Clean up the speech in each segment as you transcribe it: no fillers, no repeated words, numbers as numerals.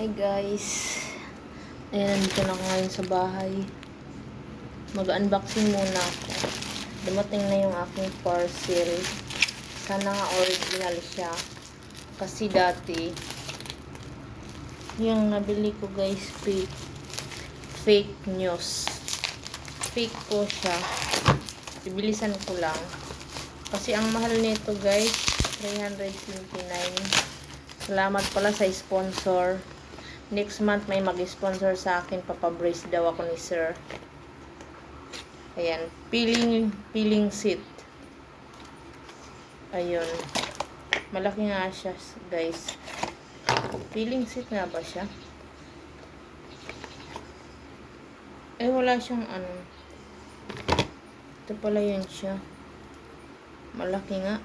Hi guys. Ayan, nandito na ako ngayon sa bahay. Mag-unboxing muna ako. Dumating na yung aking parcel. Sana nga original siya. Kasi dati, yung nabili ko guys, fake news. Fake po siya. Ibilisan ko lang. Kasi ang mahal nito guys, 329. Salamat pala sa sponsor. Next month may mag-sponsor sa akin. Papabrace daw ako ni sir. Ayan. Peeling seat. Ayun. Malaki nga siya guys. Peeling seat nga ba siya? Eh wala siyang ano. Ito pala yun siya. Malaki nga.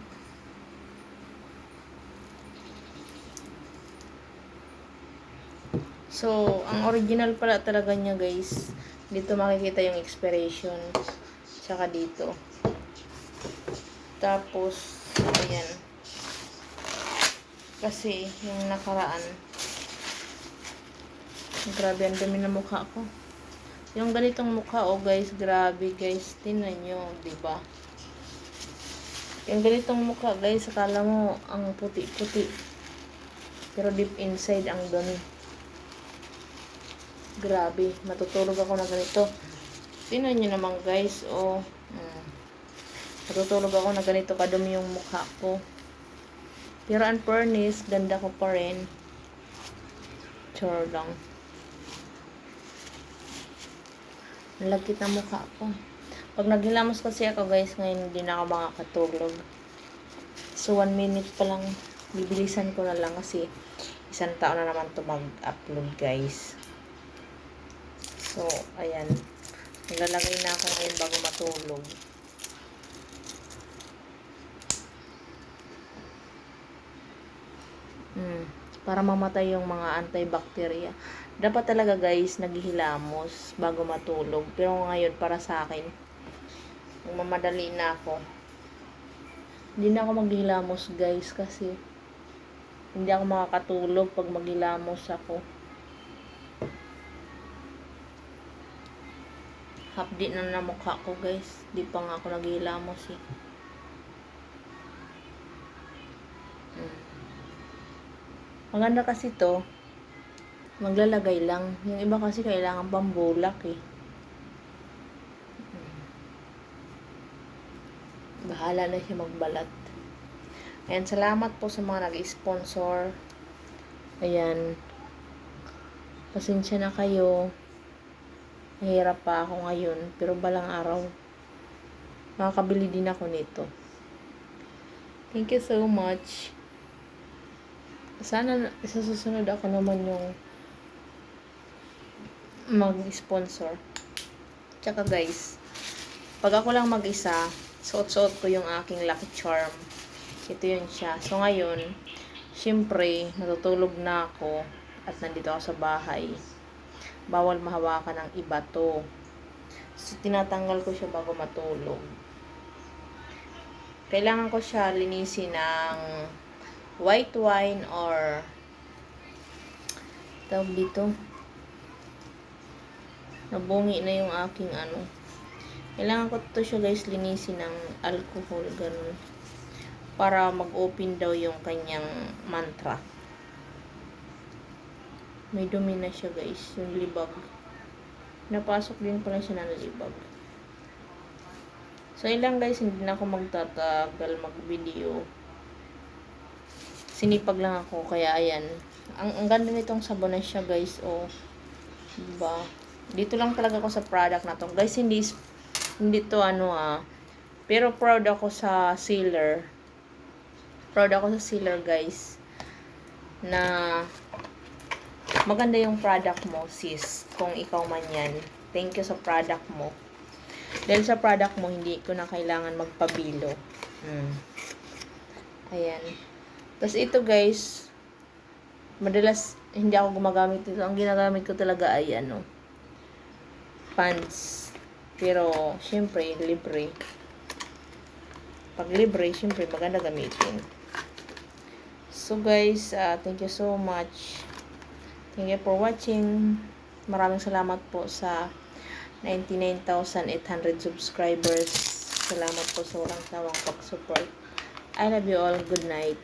So, ang original pala talaga niya guys, dito makikita yung expiration. Tsaka dito. Tapos, ayan. Kasi, yung nakaraan, grabe, ang dami na mukha ko. Yung ganitong mukha, oh guys, grabe guys, tingnan nyo, diba? Yung ganitong mukha guys, akala mo, ang puti-puti. Pero deep inside, ang dami. Grabe, matutulog ako na ganito. Tingnan nyo naman guys, oh. Matutulog ako na ganito kadumi yung mukha ko. Pero ang fairness, ganda ko pa rin. Char lang. Nalagkit ang mukha ko. Pag naghilamos kasi ako guys, ngayon hindi na ako makakatulog. So 1 minute pa lang, bibilisan ko na lang kasi isang taon na naman to mag-upload guys. So, ayan. Naglalagay na ako ngayon bago matulog. Para mamatay yung mga antibacteria. Dapat talaga guys, naghihilamos bago matulog. Pero ngayon, para sa akin, mamadali na ako. Hindi na ako maghihilamos guys kasi hindi ako makakatulog pag maghilamos ako. Hapdi na mukha ko guys. Di pa nga ako naghihilamos eh. Maganda kasi to. Maglalagay lang. Yung iba kasi kailangan pambulak eh. Bahala na siya magbalat. Ayan, salamat po sa mga nag-sponsor. Ayan. Pasensya na kayo. Mahirap pa ako ngayon, pero balang araw makakabili din ako nito. Thank you so much. Sana sa susunod ako naman yung mag-sponsor. Tsaka guys, pag ako lang mag-isa, suot-suot ko yung aking Lucky Charm. Ito yun siya. So ngayon, syempre, natutulog na ako at nandito ako sa bahay. Bawal mahawakan ng iba to. So, tinatanggal ko siya bago matulog. Kailangan ko siya linisin ng white wine or tawag dito. Nabungi na yung aking ano. Kailangan ko to siya guys linisin ng alcohol. Ganun. Para mag-open daw yung kanyang mantra. May dumi na siya guys, yung libag. Napasok din pala siya ng libag. So ilang guys, hindi na ako magtatagal mag-video. Sinipag lang ako, kaya ayan. Ang ganda nitong sabon na siya guys, oh. Diba? Dito lang talaga ako sa product na to. Guys, hindi to ano pero proud ako sa seller. Proud ako sa seller guys. Na maganda yung product mo, sis. Kung ikaw man yan. Thank you sa product mo. Dahil sa product mo, hindi ko na kailangan magpabilo. Ayan. Tapos ito guys, madalas hindi ako gumagamit ito. Ang ginagamit ko talaga ay ano, pants. Pero, syempre, libre. Pag libre, syempre, maganda gamitin. So guys, thank you so much. Thank you for watching. Maraming salamat po sa 99,800 subscribers. Salamat po sa walang sawang pag-support. I love you all. Good night.